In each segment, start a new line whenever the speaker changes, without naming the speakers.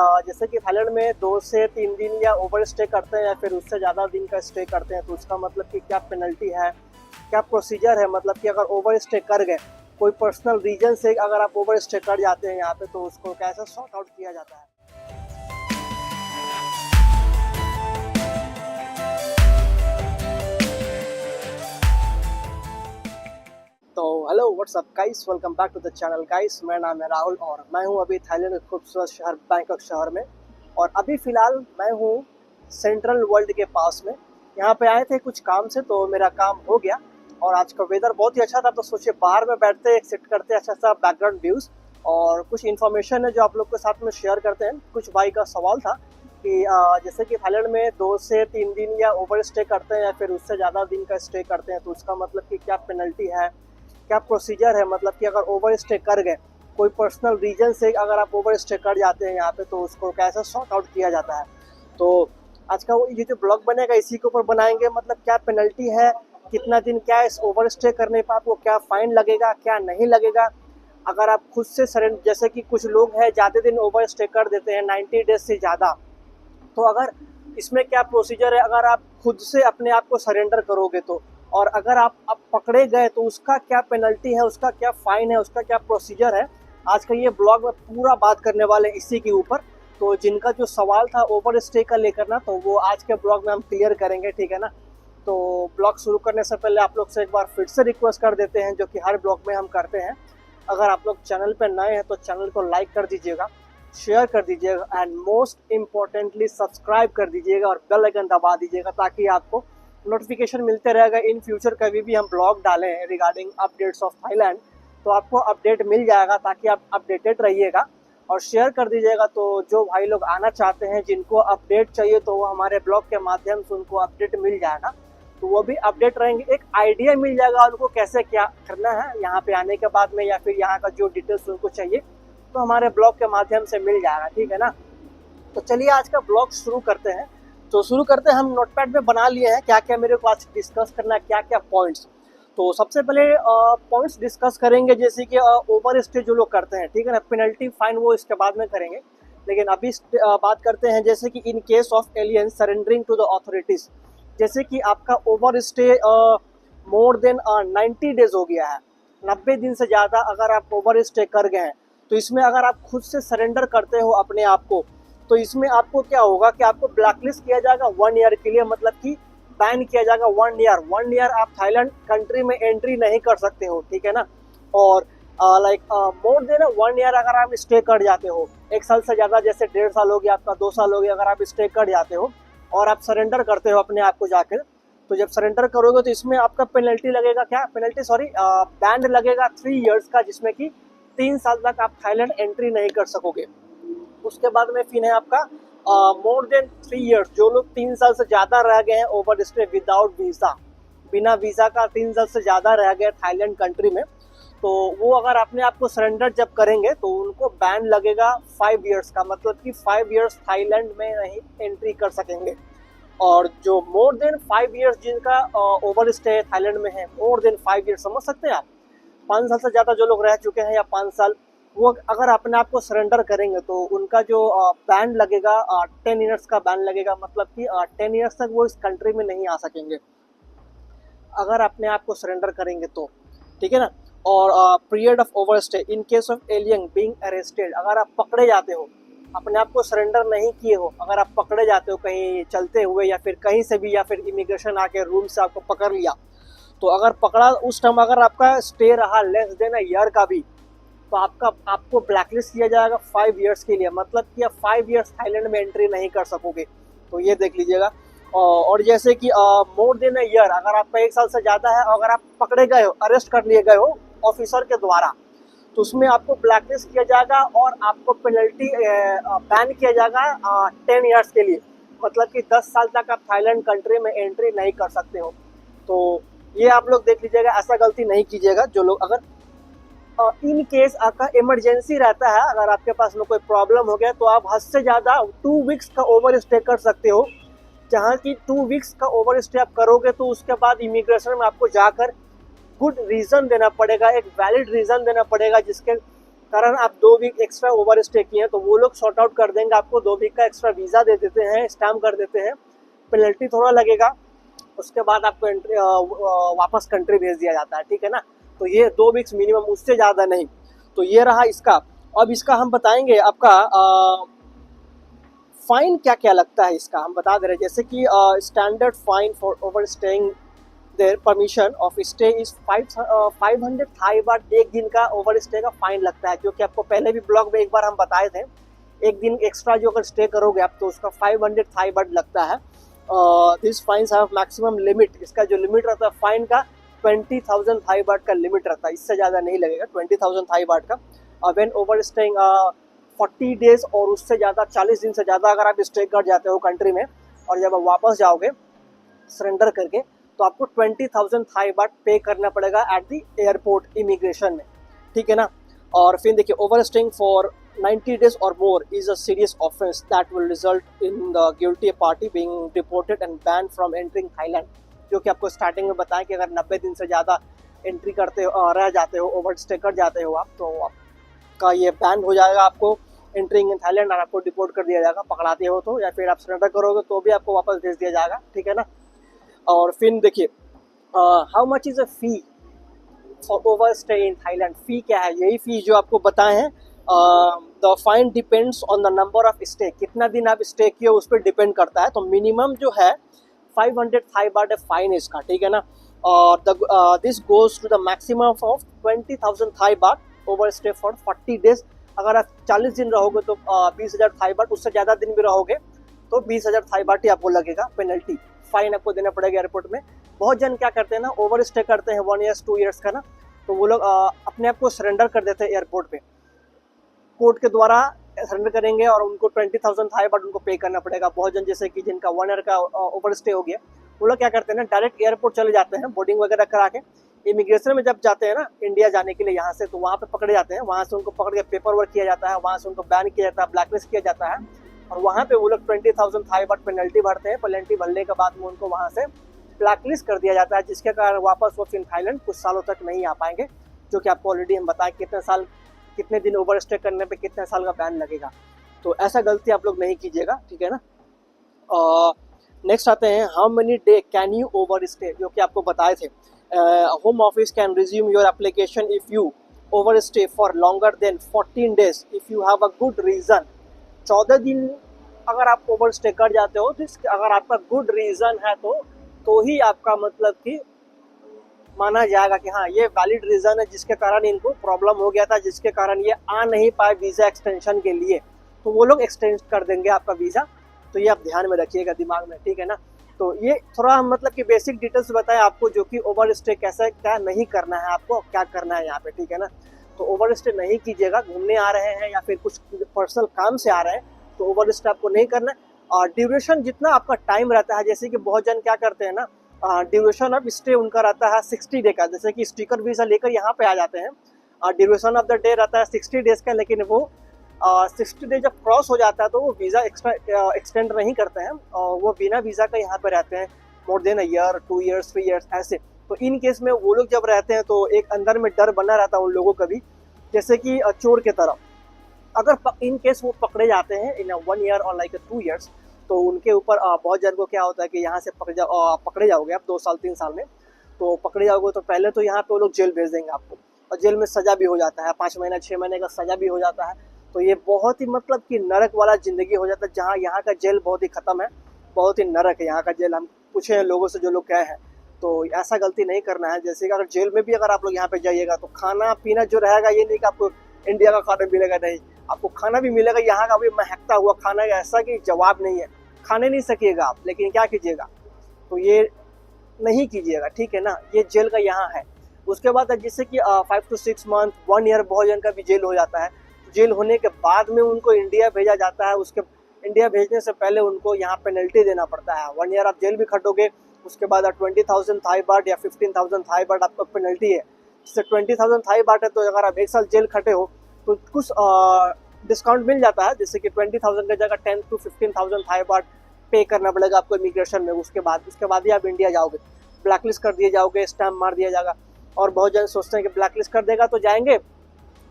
जैसे कि थाईलैंड में 2 से 3 दिन या ओवर स्टे करते हैं या फिर उससे ज़्यादा दिन का स्टे करते हैं तो उसका मतलब कि क्या पेनल्टी है, क्या प्रोसीजर है। मतलब कि अगर ओवर स्टे कर गए, कोई पर्सनल रीजन से अगर आप ओवर स्टे कर जाते हैं यहाँ पे, तो उसको कैसे सॉर्ट आउट किया जाता है। तो hello what's up guys, welcome back to the channel guys. मेरा नाम है राहुल और मैं हूँ अभी थाईलैंड के खूबसूरत शहर बैंकॉक शहर में। और अभी फ़िलहाल मैं हूँ सेंट्रल वर्ल्ड के पास में। यहाँ पे आए थे कुछ काम से, तो मेरा काम हो गया और आज का वेदर बहुत ही अच्छा था, तो सोचे बाहर में बैठते एक सेट करते अच्छा सा बैकग्राउंड व्यूज़ और कुछ इन्फॉर्मेशन है जो आप लोग के साथ में शेयर करते हैं। कुछ भाई का सवाल था कि जैसे कि थाईलैंड में 2 से 3 दिन या ओवर स्टे करते हैं या फिर उससे ज़्यादा दिन का स्टे करते हैं तो उसका मतलब कि क्या पेनल्टी है, क्या प्रोसीजर है। मतलब कि अगर ओवर स्टे कर गए, कोई पर्सनल रीजन से अगर आप ओवर स्टे कर जाते हैं यहाँ पे, तो उसको कैसे सॉर्ट आउट किया जाता है। तो आज का ये जो ब्लॉग बनेगा इसी के ऊपर बनाएंगे। मतलब क्या पेनल्टी है, कितना दिन क्या इस ओवर स्टे करने पर आपको क्या फ़ाइन लगेगा, क्या नहीं लगेगा। अगर आप खुद से सरेंडर, जैसे कि कुछ लोग हैं ज़्यादा दिन ओवर स्टे कर देते हैं 90 डेज से ज़्यादा, तो अगर इसमें क्या प्रोसीजर है अगर आप खुद से अपने आप को सरेंडर करोगे तो। और अगर आप पकड़े गए तो उसका क्या पेनल्टी है, उसका क्या फ़ाइन है, उसका क्या प्रोसीजर है। आज का ये ब्लॉग में पूरा बात करने वाले हैं इसी के ऊपर। तो जिनका जो सवाल था ओवर स्टे का लेकर ना, तो वो आज के ब्लॉग में हम क्लियर करेंगे, ठीक है ना। तो ब्लॉग शुरू करने से पहले आप लोग से एक बार फिर से रिक्वेस्ट कर देते हैं, जो कि हर ब्लॉग में हम करते हैं। अगर आप लोग चैनल पर नए हैं तो चैनल को लाइक कर दीजिएगा, शेयर कर दीजिएगा एंड मोस्ट इम्पॉर्टेंटली सब्सक्राइब कर दीजिएगा और बेल आइकन दबा दीजिएगा, ताकि आपको नोटिफिकेशन मिलते रहेगा। इन फ्यूचर कभी भी हम ब्लॉग डालें रिगार्डिंग अपडेट्स ऑफ थाईलैंड तो आपको अपडेट मिल जाएगा, ताकि आप अपडेटेड रहिएगा। और शेयर कर दीजिएगा, तो जो भाई लोग आना चाहते हैं, जिनको अपडेट चाहिए, तो वो हमारे ब्लॉग के माध्यम से उनको अपडेट मिल जाएगा, तो वो भी अपडेट रहेंगे। एक आइडिया मिल जाएगा उनको कैसे क्या करना है यहाँ पे आने के बाद में, या फिर यहाँ का जो डिटेल्स उनको चाहिए तो हमारे ब्लॉग के माध्यम से मिल जाएगा, ठीक है ना। तो चलिए आज का ब्लॉग शुरू करते हैं। तो शुरू करते हैं, हम नोटपैड में बना लिए हैं क्या क्या मेरे को आज डिस्कस करना है, क्या क्या पॉइंट्स। तो सबसे पहले पॉइंट्स डिस्कस करेंगे, जैसे कि ओवर स्टे जो लोग करते हैं, ठीक है ना, पेनल्टी फाइन वो इसके बाद में करेंगे। लेकिन अभी बात करते हैं जैसे कि in case of alien surrendering to the authorities. जैसे कि आपका over stay more than 90 days हो गया है, 90 दिन से ज़्यादा अगर आप ओवर स्टे कर गए हैं, तो इसमें अगर आप खुद से सरेंडर करते हो अपने आप को, तो इसमें आपको क्या होगा कि आपको ब्लैकलिस्ट किया जाएगा 1 ईयर के लिए। मतलब कि बैन किया जाएगा 1 ईयर आप थाईलैंड कंट्री में एंट्री नहीं कर सकते हो, ठीक है ना। और मोर देन 1 ईयर अगर आप स्टे कर जाते हो, 1 साल से ज़्यादा, जैसे 1.5 साल हो गया आपका, 2 साल हो गया, अगर आप स्टे कर जाते हो और आप सरेंडर करते हो अपने आप को जाकर, तो जब सरेंडर करोगे तो इसमें आपका पेनल्टी लगेगा, क्या पेनल्टी, सॉरी, बैन लगेगा 3 ईयर्स का, जिसमें कि 3 साल तक आप थाईलैंड एंट्री नहीं कर सकोगे। उसके बाद में फिर है आपका मोर देन 3 ईयर्स, जो लोग 3 साल से ज़्यादा रह गए हैं ओवर स्टे विदाउट वीज़ा, बिना वीज़ा का 3 साल से ज़्यादा रह गए थाईलैंड कंट्री में, तो वो अगर अपने आप को सरेंडर जब करेंगे तो उनको बैन लगेगा 5 ईयर्स का। मतलब कि 5 ईयर्स थाईलैंड में नहीं एंट्री कर सकेंगे। और जो मोर देन 5 ईयर्स जिनका ओवर स्टे थाईलैंड में है, मोर देन 5 ईयर्स, समझ सकते हैं आप, 5 साल से ज़्यादा जो लोग रह चुके हैं या 5 साल, वो अगर अपने आप को सरेंडर करेंगे तो उनका जो बैन लगेगा 10 ईयर्स का बैन लगेगा। मतलब कि 10 ईयर्स तक वो इस कंट्री में नहीं आ सकेंगे अगर अपने आप को सरेंडर करेंगे तो, ठीक है ना। और period of over stay in case of alien being arrested, अगर आप पकड़े जाते हो, अपने आप को सरेंडर नहीं किए हो, अगर आप पकड़े जाते हो कहीं चलते हुए या फिर कहीं से भी, या फिर इमिग्रेशन आके रूम से आपको पकड़ लिया, तो अगर पकड़ा उस टाइम अगर आपका स्टे रहा लेस देन अ ईयर का भी, तो आपको ब्लैकलिस्ट किया जाएगा 5 ईयर्स के लिए। मतलब कि आप 5 ईयर्स थाईलैंड में एंट्री नहीं कर सकोगे, तो ये देख लीजिएगा। और जैसे कि मोर देन अ ईयर, अगर आपका 1 साल से ज़्यादा है, अगर आप पकड़े गए हो, अरेस्ट कर लिए गए हो ऑफिसर के द्वारा, तो उसमें आपको ब्लैकलिस्ट किया जाएगा और आपको पेनल्टी बैन किया जाएगा 10 ईयर्स के लिए। मतलब कि 10 साल तक आप थाईलैंड कंट्री में एंट्री नहीं कर सकते हो। तो ये आप लोग देख लीजिएगा, ऐसा गलती नहीं कीजिएगा जो लोग, अगर इन केस आपका इमरजेंसी रहता है, अगर आपके पास में कोई प्रॉब्लम हो गया, तो आप हद से ज़्यादा 2 वीक्स का ओवर स्टे कर सकते हो। जहाँ की 2 वीक्स का ओवर स्टे आप करोगे तो उसके बाद इमिग्रेशन में आपको जाकर गुड रीज़न देना पड़ेगा, एक वैलिड रीज़न देना पड़ेगा, जिसके कारण आप 2 वीक एक्स्ट्रा ओवर स्टे किए हैं, तो वो लोग सॉर्ट आउट कर देंगे, आपको 2 वीक का एक्स्ट्रा वीज़ा दे देते हैं, स्टैम्प कर देते हैं, पेनल्टी थोड़ा लगेगा, उसके बाद आपको एंट्री वापस कंट्री भेज दिया जाता है, ठीक है ना। तो ये 2 वीक्स मिनिमम, उससे ज़्यादा नहीं। तो ये रहा इसका। अब इसका हम बताएंगे आपका फाइन क्या क्या लगता है इसका, हम बता दे रहे हैं। जैसे कि standard fine for overstaying there permission of stay is 500 Thai baht. एक दिन का ओवर स्टे का फाइन लगता है, जो कि आपको पहले भी ब्लॉग में एक बार हम बताए थे। एक दिन एक्स्ट्रा जो अगर स्टे करोगे आप, तो उसका 500 थाई बाट लगता है। This fines have maximum limit, इसका जो लिमिट रहता है फाइन का 20,000 थाई बाट का लिमिट रहता है, इससे ज़्यादा नहीं लगेगा, 20,000 थाई बाट का। व्हेन ओवर स्टेइंग 40 डेज और उससे ज़्यादा, 40 दिन से ज़्यादा अगर आप स्टे कर जाते हो कंट्री में, और जब आप वापस जाओगे सरेंडर करके, तो आपको 20,000 थाई बाट पे करना पड़ेगा एट द एयरपोर्ट इमिग्रेशन में, ठीक है ना। और फिर देखिए, over staying for 90 days or more is a serious offense that will result in the guilty party being deported and banned from entering Thailand। जो कि आपको स्टार्टिंग में बताया कि अगर 90 दिन से ज़्यादा एंट्री करते हो, रह जाते हो, ओवर स्टे कर जाते हो आप, तो आपका ये बैन हो जाएगा, आपको एंट्रिंग इन थाईलैंड, और आपको डिपोर्ट कर दिया जाएगा पकड़ाते हो तो, या फिर आप सरेंडर करोगे तो भी आपको वापस भेज दिया जाएगा, ठीक है ना। और फिर देखिए, how much is a fee for over stay in Thailand. Fee क्या है, यही फ़ी जो आपको बताए हैं। The fine depends on the number of stay, कितना दिन आप स्टे किए उस पर डिपेंड करता है। तो मिनिमम जो है 500 थाई बाट है फाइन इसका, ठीक है ना। और this goes to the maximum of 20,000 Thai baht over stay for 40 days. अगर आप 40 दिन रहोगे तो 20,000 थाई बाट, उससे ज़्यादा दिन भी रहोगे तो 20,000 थाई बाट ही आपको लगेगा पेनल्टी, फाइन आपको देना पड़ेगा एयरपोर्ट में। बहुत जन क्या करते हैं ना, ओवर स्टे करते हैं 1 ईयर 2 ईयर्स का ना, तो वो लोग अपने आप को सरेंडर कर देते हैं एयरपोर्ट पे, कोर्ट के द्वारा सरेंडर करेंगे, और उनको 20,000 थाई बाट उनको पे करना पड़ेगा। बहुत जन जैसे कि जिनका 1 ईयर का ओवर स्टे हो गया, वो लोग क्या करते हैं ना, डायरेक्ट एयरपोर्ट चले जाते हैं, बोर्डिंग वगैरह करा के। इमिग्रेशन में जब जाते हैं ना इंडिया जाने के लिए यहाँ से, तो वहाँ पे पकड़े जाते हैं, वहाँ से उनको पकड़ के पेपर वर्क किया जाता है, वहाँ से उनको बैन किया जाता है, ब्लैकलिस्ट किया जाता है, और वहाँ पे वो लोग 20,000 थाई बाट पेनल्टी भरते हैं। पेनल्टी भरने के बाद में उनको वहाँ से ब्लैकलिस्ट कर दिया जाता है, जिसके कारण वापस वो फिर थाईलैंड कुछ सालों तक नहीं आ पाएंगे, जो कि आपको ऑलरेडी हम बताएं कितने दिन ओवर स्टे करने पे कितने साल का बैन लगेगा। तो ऐसा गलती आप लोग नहीं कीजिएगा, ठीक है ना। नेक्स्ट आते हैं, how many day can you over stay, जो कि आपको बताए थे। Home office can resume your application if you over stay for longer than 14 days if you have a good reason. 14 दिन अगर आप ओवर स्टे कर जाते हो, तो अगर आपका गुड रीज़न है तो ही आपका मतलब कि माना जाएगा कि हाँ ये वैलिड रीज़न है, जिसके कारण इनको प्रॉब्लम हो गया था, जिसके कारण ये आ नहीं पाए वीज़ा एक्सटेंशन के लिए, तो वो लोग एक्सटेंड कर देंगे आपका वीज़ा। तो ये आप ध्यान में रखिएगा दिमाग में, ठीक है ना। तो ये थोड़ा मतलब कि बेसिक डिटेल्स बताया आपको, जो कि ओवर स्टे कैसे क्या नहीं करना है, आपको क्या करना है यहाँ पे, ठीक है ना। तो ओवर स्टे नहीं कीजिएगा, घूमने आ रहे हैं या फिर कुछ पर्सनल काम से आ रहे हैं तो ओवर स्टे आपको नहीं करना है। और ड्यूरेशन जितना आपका टाइम रहता है, जैसे कि बहुत जन क्या करते हैं ना, ड्यूरेशन ऑफ स्टे उनका रहता है 60 डे का, जैसे कि स्टिकर वीज़ा लेकर यहाँ पे आ जाते हैं, ड्यूरेशन ऑफ द डे रहता है 60 डेज़ का, लेकिन वो 60 डे जब क्रॉस हो जाता है तो वो वीज़ा एक्सटेंड नहीं करते हैं, और वो बिना वीज़ा का यहाँ पे रहते हैं more than a year, 2 years, 3 years ऐसे। तो इन केस में वो लोग जब रहते हैं तो एक अंदर में डर बना रहता है उन लोगों का भी, जैसे कि चोर के तरह। अगर इन केस वो पकड़े जाते हैं इन 1 ईयर और लाइक 2 ईयर्स, तो उनके ऊपर बहुत जन को क्या होता है कि यहाँ से पकड़े जाओगे आप 2 साल 3 साल में, तो पकड़े जाओगे तो पहले तो यहाँ पे वो लोग जेल भेज देंगे आपको, और जेल में सज़ा भी हो जाता है, 5 महीना 6 महीने का सज़ा भी हो जाता है। तो ये बहुत ही मतलब कि नरक वाला ज़िंदगी हो जाता है, जहाँ यहाँ का जेल बहुत ही ख़त्म है, बहुत ही नरक है यहाँ का जेल। हम पूछे हैं लोगों से जो लोग गए हैं, तो ऐसा गलती नहीं करना है। जैसे कि अगर जेल में भी अगर आप लोग यहाँ पे जाइएगा तो खाना पीना जो रहेगा, ये नहीं कि आपको इंडिया का खाना मिलेगा, नहीं, आपको खाना भी मिलेगा यहाँ का भी महकता हुआ खाना, ऐसा कि जवाब नहीं है, खाने नहीं सकिएगा आप, लेकिन क्या कीजिएगा, तो ये नहीं कीजिएगा, ठीक है ना। ये जेल का यहाँ है। उसके बाद जैसे कि 5 to 6 मंथ, 1 ईयर बहुत जन का भी जेल हो जाता है। जेल होने के बाद में उनको इंडिया भेजा जाता है, उसके इंडिया भेजने से पहले उनको यहाँ पेनल्टी देना पड़ता है। 1 ईयर आप जेल भी खटोगे, उसके बाद 20,000 थाई बाट या 15,000 थाई बाट आपका पेनल्टी है। जैसे 20,000 थाई बाट है, तो अगर आप 1 साल जेल खटे हो तो कुछ डिस्काउंट मिल जाता है, जैसे कि 20,000 की जगह 10 to 15,000 थाई बाट पे करना पड़ेगा आपको इमिग्रेशन में। उसके बाद ही आप इंडिया जाओगे, ब्लैकलिस्ट कर दिए जाओगे, स्टैम्प मार दिया जाएगा। और बहुत जन सोचते हैं कि ब्लैकलिस्ट कर देगा तो जाएंगे,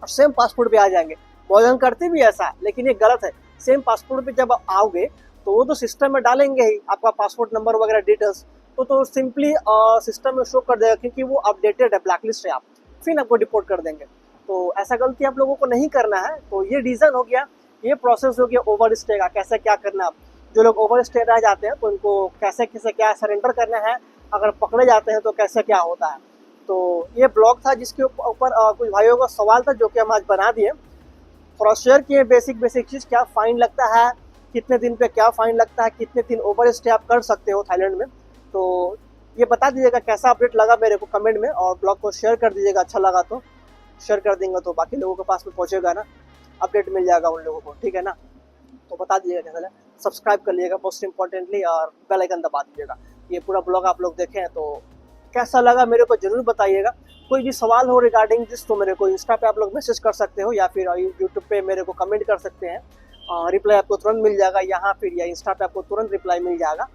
और सेम पासपोर्ट पे आ जाएंगे। बहुत जन करते भी ऐसा, लेकिन ये गलत है। सेम पासपोर्ट पे जब आप आओगे तो वो तो सिस्टम में डालेंगे ही आपका पासपोर्ट नंबर वगैरह डिटेल्स, तो सिंपली सिस्टम में शो कर देगा, क्योंकि वो अपडेटेड है, ब्लैकलिस्ट है आप, फिर आपको डिपोर्ट कर देंगे। तो ऐसा गलती आप लोगों को नहीं करना है। तो ये रीज़न हो गया, ये प्रोसेस हो गया ओवर स्टे का, कैसे क्या करना है। जो लोग ओवर स्टे रह जाते हैं तो उनको कैसे कैसे क्या सरेंडर करना है, अगर पकड़े जाते हैं तो कैसे क्या होता है। तो ये ब्लॉग था जिसके ऊपर कुछ भाइयों का सवाल था, जो कि हम आज बना दिए, थोड़ा शेयर किए बेसिक चीज़, क्या फ़ाइन लगता है, कितने दिन पे क्या फ़ाइन लगता है, कितने दिन ओवर स्टे आप कर सकते हो थाईलैंड में। तो ये बता दीजिएगा कैसा अपडेट लगा मेरे को कमेंट में, और ब्लॉग को शेयर कर दीजिएगा, अच्छा लगा तो शेयर कर देंगे तो बाकी लोगों के पास में पहुंचेगा ना, अपडेट मिल जाएगा उन लोगों को, ठीक है ना। तो बता दीजिएगा कैसा लगा, सब्सक्राइब कर लीजिएगा मोस्ट इंपॉर्टेंटली, और बेल आइकन दबा दीजिएगा। ये पूरा ब्लॉग आप लोग देखें तो कैसा लगा मेरे को जरूर बताइएगा। कोई भी सवाल हो रिगार्डिंग दिस तो मेरे को इंस्टा पे आप लोग मैसेज कर सकते हो, या फिर यूट्यूब पे मेरे को कमेंट कर सकते हैं, रिप्लाई आपको तुरंत मिल जाएगा यहाँ फिर, या इंस्टा पे आपको तुरंत रिप्लाई मिल जाएगा।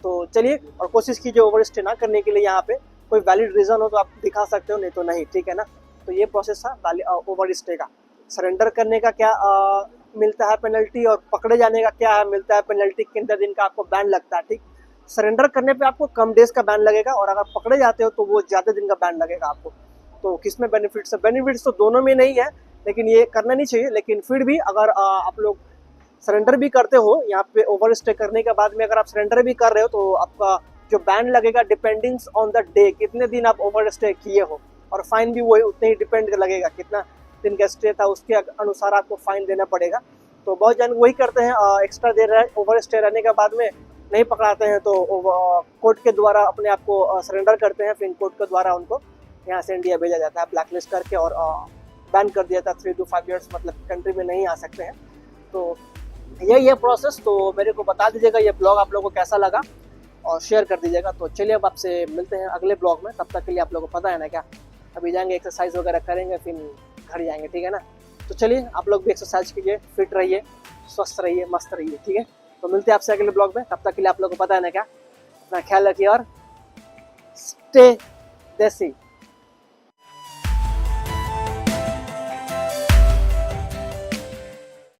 तो चलिए, और कोशिश कीजिए ओवर स्टे ना करने के लिए। यहाँ पे कोई वैलिड रीज़न हो तो आप दिखा सकते हो, नहीं तो नहीं, ठीक है ना। तो ये प्रोसेस था ओवर स्टे का। सरेंडर करने का क्या मिलता है पेनल्टी, और पकड़े जाने का क्या मिलता है पेनल्टी, कितने दिन का आपको बैन लगता है, ठीक। सरेंडर करने पे आपको कम डेज का बैन लगेगा, और अगर पकड़े जाते हो तो वो ज़्यादा दिन का बैन लगेगा आपको। तो किस में बेनिफिट्स है? बेनिफिट्स तो दोनों में नहीं है, लेकिन ये करना नहीं चाहिए। लेकिन फिर भी अगर आप लोग सरेंडर भी करते हो यहाँ पे ओवर स्टे करने के बाद में, अगर आप सरेंडर भी कर रहे हो तो आपका जो बैन लगेगा डिपेंडिंग्स ऑन द डे, कितने दिन आप ओवर स्टे किए हो, और फाइन भी वही उतने ही डिपेंड लगेगा, कितना दिन का स्टे था उसके अनुसार आपको फाइन देना पड़ेगा। तो बहुत जन वही करते हैं, एक्स्ट्रा देर ओवर स्टे रहने के बाद में नहीं पकड़ाते हैं, तो कोर्ट के द्वारा अपने आप को सरेंडर करते हैं, फिर कोर्ट के द्वारा उनको यहाँ से इंडिया भेजा जाता है ब्लैकलिस्ट करके, और बैन कर दिया था 3 to 5 years, मतलब कंट्री में नहीं आ सकते हैं। तो ये प्रोसेस तो मेरे को बता दीजिएगा, ये ब्लॉग आप लोगों को कैसा लगा, और शेयर कर दीजिएगा। तो चलिए, अब आपसे मिलते हैं अगले ब्लॉग में, तब तक के लिए आप लोगों को पता है ना क्या, अभी जाएंगे एक्सरसाइज वगैरह करेंगे, फिर घर जाएंगे, ठीक है ना। तो चलिए, आप लोग भी एक्सरसाइज कीजिए, फिट रहिए, स्वस्थ रहिए, मस्त रहिए, ठीक है। तो मिलते हैं आपसे अगले ब्लॉग में, तब तक के लिए आप लोगों को पता है ना क्या, अपना ख्याल रखिए और स्टे देसी।